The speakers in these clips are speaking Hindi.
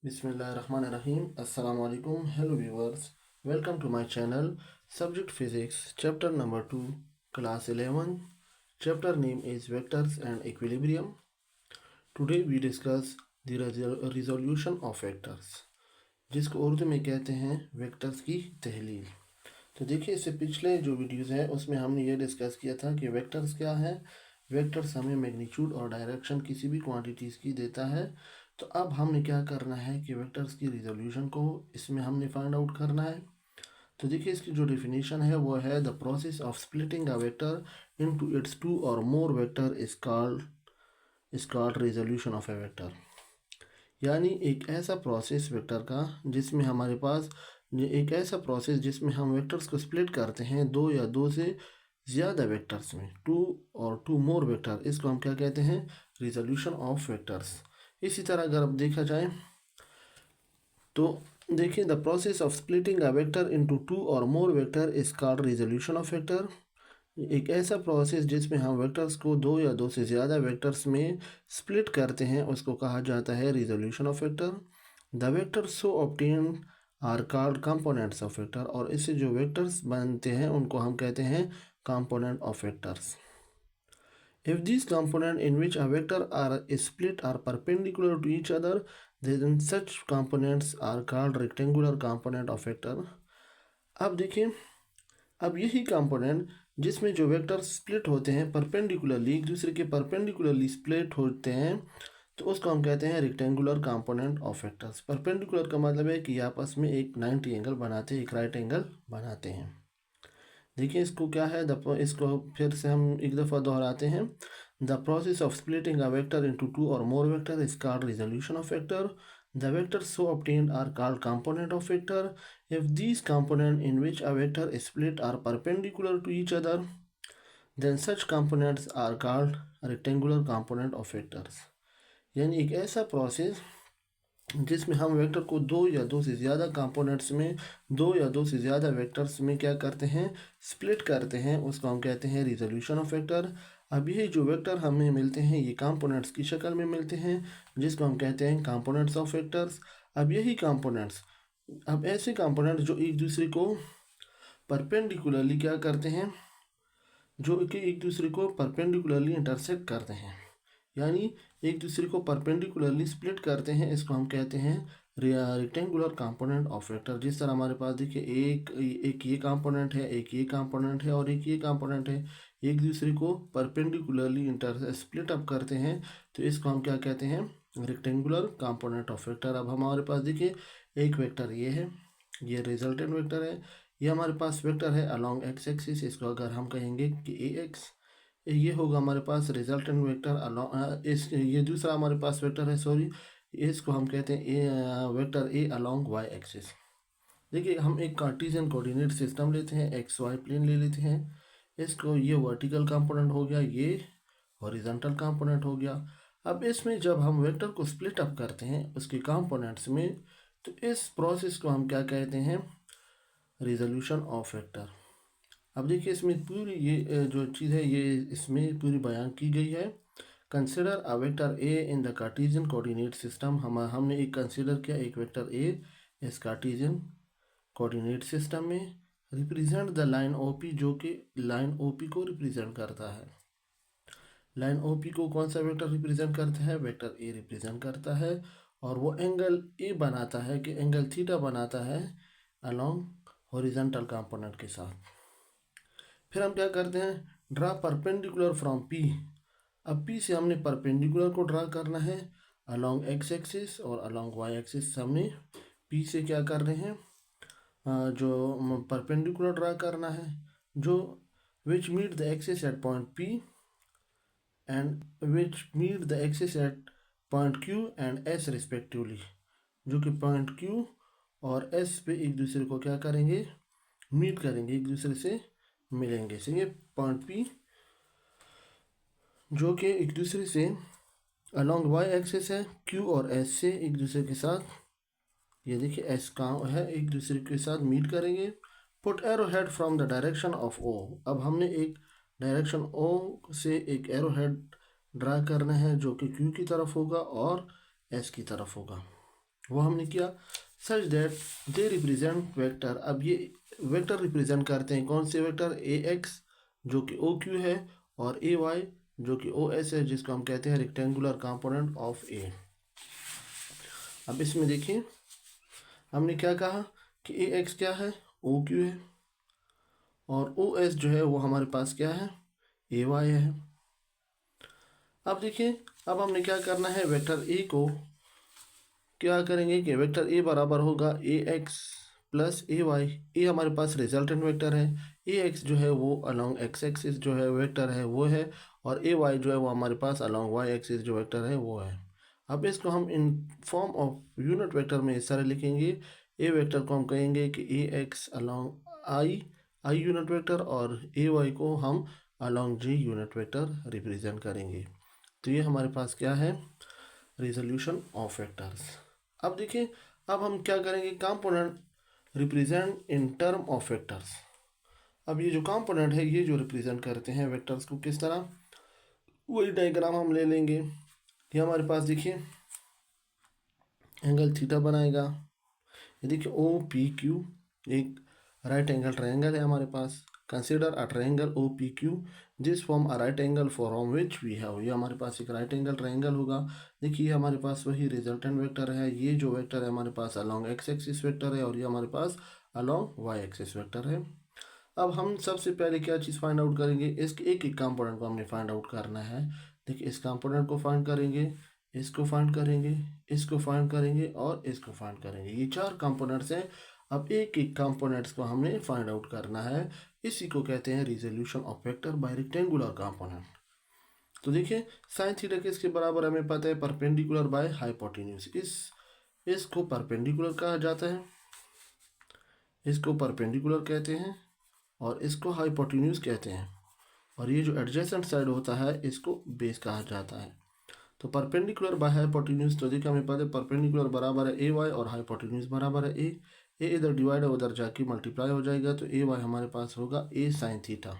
Bismillahirrahmanirrahim. Assalamu alaikum. Hello viewers. Welcome to my channel. Subject Physics, chapter number 2, class 11. Chapter name is Vectors and Equilibrium. Today we discuss the resolution of vectors, जिसको उर्दू में कहते हैं वेक्टर्स की तहलील। तो देखिए, इससे पिछले जो वीडियोस हैं उसमें हमने ये डिस्कस किया था कि वेक्टर्स क्या है। वेक्टर्स हमें मैग्नीट्यूड और डायरेक्शन किसी भी क्वांटिटीज़ की देता है। तो अब हमने क्या करना है कि वेक्टर्स की रिजोल्यूशन को इसमें हमने फाइंड आउट करना है। तो देखिए, इसकी जो डेफिनेशन है वो है the process of splitting a vector into its two और more vector is called resolution of a vector. यानी एक ऐसा प्रोसेस वेक्टर का जिसमें हमारे पास एक ऐसा प्रोसेस जिसमें हम वेक्टर्स को स्प्लिट करते हैं दो या दो से ज़्यादा वेक्टर्स में, टू और टू मोर वेक्टर, इसको हम क्या कहते हैं, रिजोल्यूशन ऑफ वेक्टर्स। इसी तरह अगर अब देखा जाए तो देखिए, the process of splitting a vector into two और more vector is called resolution of vector. एक ऐसा प्रोसेस जिसमें हम वेक्टर्स को दो या दो से ज़्यादा वेक्टर्स में स्प्लिट करते हैं उसको कहा जाता है resolution of vector. The vectors so obtain are called components of vector, और इससे जो वेक्टर्स बनते हैं उनको हम कहते हैं component of vectors. If these components in which a vector are split are perpendicular to each other, then such components are called rectangular component of vector. अब देखिए, अब यही कंपोनेंट जिसमें जो वेक्टर स्प्लिट होते हैं परपेंडिकुलरली, एक दूसरे के परपेंडिकुलरली स्प्लिट होते हैं, तो उसको हम कहते हैं rectangular component of vectors. Perpendicular का मतलब है कि आपस में एक 90 एंगल बनाते हैं, एक राइट एंगल बनाते हैं। देखिए, इसको क्या है, इसको फिर से हम एक दफ़ा दोहराते हैं। The process of splitting a vector into two और more vector is called resolution of vector. The vectors so obtained are called component of vector. If these components in which a vector is split are perpendicular to each other, then such components are called rectangular component of vectors. यानी एक ऐसा प्रोसेस जिसमें हम वेक्टर को दो या दो से ज़्यादा कंपोनेंट्स में, दो या दो से ज़्यादा वेक्टर्स में क्या करते हैं, स्प्लिट करते हैं, उसको हम कहते हैं रिजोल्यूशन ऑफ वेक्टर। अब ये जो वेक्टर हमें मिलते हैं ये कंपोनेंट्स की शक्ल में मिलते हैं, जिसको हम कहते हैं कंपोनेंट्स ऑफ वेक्टर्स। अब यही कंपोनेंट्स, अब ऐसे कंपोनेंट्स जो एक दूसरे को परपेंडिकुलरली क्या करते हैं, जो कि एक दूसरे को परपेंडिकुलरली इंटरसेक्ट करते हैं, यानी एक दूसरे को परपेंडिकुलरली स्प्लिट करते हैं, इसको हम कहते हैं रेक्टेंगुलर कंपोनेंट ऑफ वेक्टर। जिस तरह हमारे पास देखिए एक ये कंपोनेंट है, एक ये कंपोनेंट है और एक ये कंपोनेंट है, एक दूसरे को परपेंडिकुलरली स्प्लिट अप करते हैं, तो इसको हम क्या कहते हैं, रेक्टेंगुलर कंपोनेंट ऑफ वेक्टर। अब हमारे पास देखिए एक वेक्टर ये है, ये रिजल्टेंट वेक्टर है, ये हमारे पास वेक्टर है अलॉन्ग एक्स एक्सिस, इसको अगर हम कहेंगे कि ए एक्स, ये होगा हमारे पास रिजल्टेंट वेक्टर अलॉन्ग इस, ये दूसरा हमारे पास वेक्टर है, सॉरी, इसको हम कहते हैं A vector A along Y axis. देखिए, हम एक कार्टेशियन कोऑर्डिनेट सिस्टम लेते हैं, एक्स वाई प्लेन ले लेते हैं, इसको ये वर्टिकल कंपोनेंट हो गया, ये हॉरिजॉन्टल कंपोनेंट हो गया। अब इसमें जब हम वेक्टर को स्प्लिट अप करते हैं उसके कंपोनेंट्स में, तो इस प्रोसेस को हम क्या कहते हैं, रिजोल्यूशन ऑफ वेक्टर। अब देखिए, इसमें पूरी ये जो चीज़ है ये इसमें पूरी बयान की गई है। Consider a vector A in the Cartesian coordinate system. हमने एक कंसिडर किया एक वेक्टर ए इस कार्टेशियन कोऑर्डिनेट सिस्टम में। Represent the line O P, जो कि लाइन ओ पी को रिप्रेजेंट करता है। लाइन ओ पी को कौन सा वेक्टर रिप्रेजेंट करता है, वेक्टर ए रिप्रेजेंट करता है, और वो एंगल ए बनाता है कि एंगल थीटा बनाता है अलॉन्ग हॉरिजॉन्टल कंपोनेंट के साथ। फिर हम क्या करते हैं, ड्रा परपेंडिकुलर फ्रॉम पी। अब पी से हमने परपेंडिकुलर को ड्रा करना है अलॉन्ग एक्स एक्सिस और अलॉन्ग वाई एक्सिस। हमने पी से क्या कर रहे हैं, जो परपेंडिकुलर ड्रा करना है, जो which meet the axis at point P and which meet the axis at point Q and S respectively, जो कि पॉइंट क्यू और एस पे एक दूसरे को क्या करेंगे, मीट करेंगे, एक दूसरे से मिलेंगे। से ये पॉइंट पी जो कि एक दूसरे से अलॉन्ग वाई एक्सिस है, क्यू और एस से एक दूसरे के साथ, ये देखिए एस का है, एक दूसरे के साथ मीट करेंगे। Put arrow head from the direction of O. अब हमने एक डायरेक्शन ओ से एक एरो हेड ड्रा करना है जो कि क्यू की तरफ होगा और एस की तरफ होगा। वो हमने किया। Such that they represent vector, अब ये वेक्टर रिप्रेजेंट करते हैं कौन से वेक्टर, ए एक्स जो कि ओ क्यू है और ए वाई जो कि ओ एस है, जिसको हम कहते हैं रेक्टेंगुलर कंपोनेंट ऑफ ए। अब इसमें देखिए हमने क्या कहा कि ए एक्स क्या है, ओ क्यू है, और ओ एस जो है वो हमारे पास क्या है, ए वाई है। अब देखिए अब हमने क्या करना है, वेक्टर ए को क्या करेंगे कि वेक्टर ए बराबर होगा ए एक्स प्लस ए वाई। ए हमारे पास रिजल्टेंट वेक्टर है, ए एक्स जो है वो अलोंग एक्स एक्सिस जो है वेक्टर है वो है, और ए वाई जो है वो हमारे पास अलोंग वाई एक्सिस जो वेक्टर है वो है। अब इसको हम in form of unit vector में इस तरह लिखेंगे, ए वेक्टर को हम कहेंगे कि a x along i i unit vector, और ए वाई को हम along j unit vector represent करेंगे। तो ये हमारे पास क्या है, रिजोल्यूशन ऑफ वेक्टर्स। अब देखिए अब हम क्या करेंगे, component represent in term of vectors. अब ये जो कंपोनेंट है ये जो रिप्रेजेंट करते हैं वेक्टर्स को किस तरह, वही डायग्राम हम ले लेंगे। ये हमारे पास देखिए एंगल थीटा बनाएगा, ये देखिए ओ पी क्यू एक राइट एंगल ट्रायंगल है हमारे पास। Consider a triangle O P Q जिस form a right angle from which we have, ये हमारे पास एक राइट एंगल ट्रायंगल होगा। देखिए हमारे पास वही रिजल्टेंट वेक्टर है, ये जो वेक्टर है हमारे पास अलोंग एक्स एक्सिस वेक्टर है, और ये हमारे पास अलोंग वाई एक्सिस वेक्टर है। अब हम सबसे पहले क्या चीज़ फाइंड आउट करेंगे, इसके एक एक कंपोनेंट को हमने फाइंड आउट करना है। देखिए इस कंपोनेंट को फाइंड करेंगे, इसको फाइंड करेंगे, इसको फाइंड करेंगे और इसको फाइंड करेंगे, ये चार कंपोनेंट्स हैं। अब एक एक कंपोनेंट्स को हमने फाइंड आउट करना है, इसी को कहते हैं resolution of vector by rectangular component. तो देखिए साइन थीटा किसके बराबर है, हमें पता है परपेंडिकुलर बाय हाइपोटेन्यूज। इसको परपेंडिकुलर कहा जाता है, इसको परपेंडिकुलर कहते हैं, और इसको हाइपोटेन्यूज कहते हैं, और ये जो एडजेसेंट साइड होता है इसको बेस कहा जाता है। तो परपेंडिकुलर बाय हाइपोटेन्यूज, तो देखिए हमें पता है परपेंडिकुलर बराबर है ए वाई और हाइपोटेन्यूज बराबर है ए। ए इधर डिवाइड है उधर जाके मल्टीप्लाई हो जाएगा, तो ए वाई हमारे पास होगा ए साइन थीटा।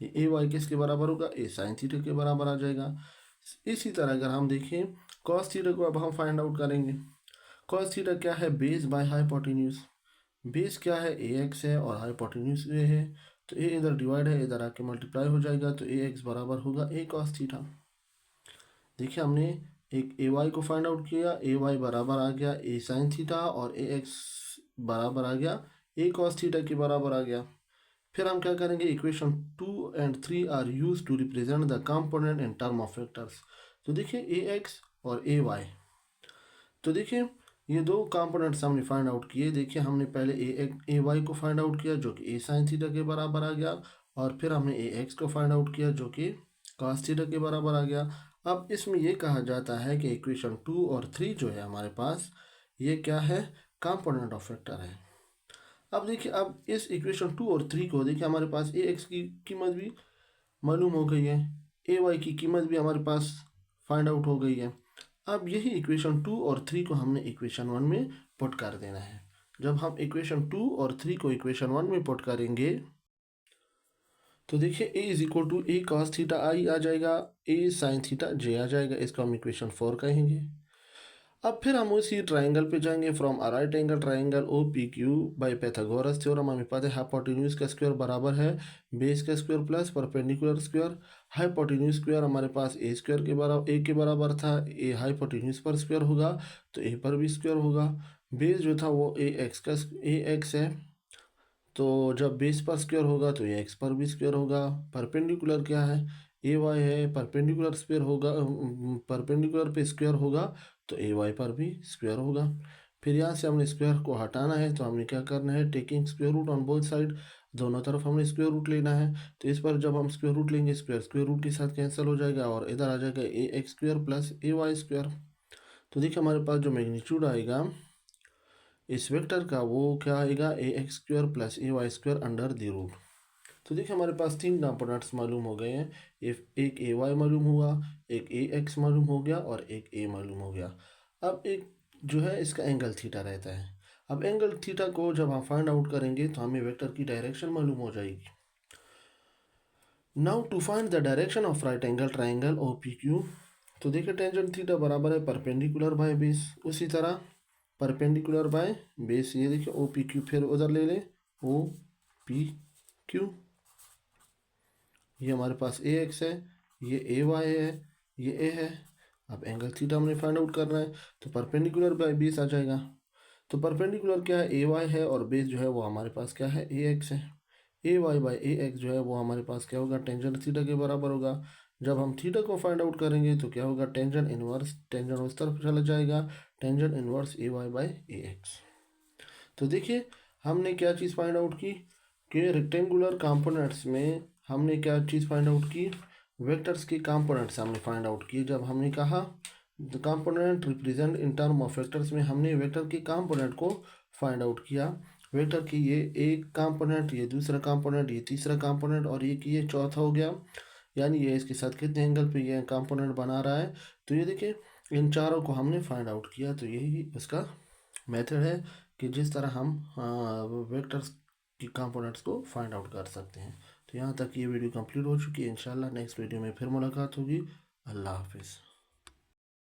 ये ए वाई किसके बराबर होगा, ए साइन थीटा के बराबर आ जाएगा। इसी तरह अगर हम देखें कॉस थीटा को अब हम फाइंड आउट करेंगे। कॉस थीटा क्या है, बेस बाय हाइपोटेन्यूज। बेस क्या है, ए एक्स है और हाइपोटेन्यूज ए है, तो ए इधर डिवाइड है इधर आके मल्टीप्लाई हो जाएगा, तो ए एक्स बराबर होगा ए कॉस थीटा। देखिए हमने एक ए वाई को फाइंड आउट किया, ए वाई बराबर आ गया ए साइन थीटा, और ए एक्स बराबर आ गया ए कॉस थीटा के बराबर आ गया। फिर हम क्या करेंगे, इक्वेशन 2 और 3 are use to represent the component in term of vectors. तो देखिए ए एक्स और ए वाई, तो देखिए ये दो कंपोनेंट्स हमने फाइंड आउट किए। देखिए हमने पहले ए वाई को फाइंड आउट किया जो कि ए साइन थीटा के बराबर आ गया, और फिर हमने ए एक्स को फाइंड आउट किया जो कि कॉस थीटा के बराबर आ गया। अब इसमें यह कहा जाता है कि इक्वेशन 2 और 3 जो है हमारे पास, ये क्या है, कंपोनेंट ऑफ वेक्टर है। अब देखिए अब इस इक्वेशन 2 और 3 को देखिए हमारे पास ए एक्स की कीमत भी मालूम हो गई है, ए वाई की कीमत भी हमारे पास फाइंड आउट हो गई है। अब यही इक्वेशन 2 और 3 को हमने इक्वेशन 1 में पुट कर देना है। जब हम इक्वेशन 2 और 3 को इक्वेशन 1 में पुट करेंगे, तो देखिए a is equal to a cos theta i आ जाएगा, ए साइन थीटा जे आ जाएगा, इसको हम इक्वेशन 4 कहेंगे। अब फिर हम उसी ट्राइंगल पे जाएंगे, from a right angle triangle O P Q by Pythagoras theorem हमें पता है हाइपोटेन्यूज का स्क्वायर बराबर है बेस का square plus perpendicular square. Hypotenuse square हमारे पास ए स्क्वायर के बराबर, ए के बराबर था, ए हाइपोटेन्यूज पर स्क्वायर होगा तो ए पर भी स्क्वायर होगा। बेस जो था वो ए एक्स है, तो जब बेस पर स्क्वायर होगा तो ए एक्स पर भी स्क्वायर होगा। परपेंडिकुलर क्या है, ए वाई है, परपेंडिकुलर स्क्वायर होगा, परपेंडिकुलर पे स्क्वायर होगा तो ए वाई पर भी स्क्वायर होगा। फिर यहाँ से हमने स्क्वायर को हटाना है, तो हमने क्या करना है, taking square root on both side, दोनों तरफ हमने स्क्वायर रूट लेना है। तो इस पर जब हम स्क्वायर रूट लेंगे, स्क्वायर स्क्वायर रूट के साथ कैंसिल हो जाएगा, और इधर आ जाएगा ए x square plus a y square. तो देखिए हमारे पास जो मैग्नीट्यूड आएगा इस वेक्टर का वो क्या आएगा, a x square plus a y square under the root. तो देखिए हमारे पास 3 कंपोनेंट्स मालूम हो गए हैं, एक ए वाई मालूम हुआ, एक ए एक्स मालूम हो गया, और एक ए मालूम हो गया। अब एक जो है इसका एंगल थीटा रहता है। अब एंगल थीटा को जब हम फाइंड आउट करेंगे तो हमें वेक्टर की डायरेक्शन मालूम हो जाएगी। Now to find the direction of right angle triangle O P Q, तो देखिए टेंजेंट थीटा बराबर है परपेंडिकुलर बाय बेस। उसी तरह परपेंडिकुलर बाय बेस, ये देखिए ओ पी क्यू, फिर उधर ले लें ओ पी क्यू, ये हमारे पास ए एक्स है, ये ए वाई है, ये ए है। अब एंगल थीटा हमने फाइंड आउट करना है, तो परपेंडिकुलर बाय बेस आ जाएगा। तो परपेंडिकुलर क्या है, ए वाई है, और बेस जो है वो हमारे पास क्या है, ए एक्स है। ए वाई बाई ए एक्स जो है वो हमारे पास क्या होगा, टेंजेंट थीटा के बराबर होगा। जब हम थीटा को फाइंड आउट करेंगे तो क्या होगा, टेंजेंट इनवर्स, टेंजेंट उस तरफ चला जाएगा, tangent inverse A Y by A X. तो देखिए हमने क्या चीज़ फाइंड आउट की कि रेक्टेंगुलर कंपोनेंट्स में हमने क्या चीज़ फाइंड आउट की, वेक्टर्स के कंपोनेंट्स हमने फाइंड आउट किए। जब हमने कहा the component represent in term of vectors में हमने वेक्टर के कंपोनेंट को फाइंड आउट किया। वेक्टर की ये एक कंपोनेंट, ये दूसरा कंपोनेंट, ये तीसरा कंपोनेंट, और ये चौथा हो गया। यानी ये इसके साथ कितने एंगल पे ये कंपोनेंट बना रहा है। तो ये देखिए इन चारों को हमने फाइंड आउट किया। तो यही इसका मेथड है कि जिस तरह हम वेक्टर्स की कंपोनेंट्स को फाइंड आउट कर सकते हैं। तो यहाँ तक ये वीडियो कंप्लीट हो चुकी है। इंशाल्लाह नेक्स्ट वीडियो में फिर मुलाकात होगी। अल्लाह हाफिज़।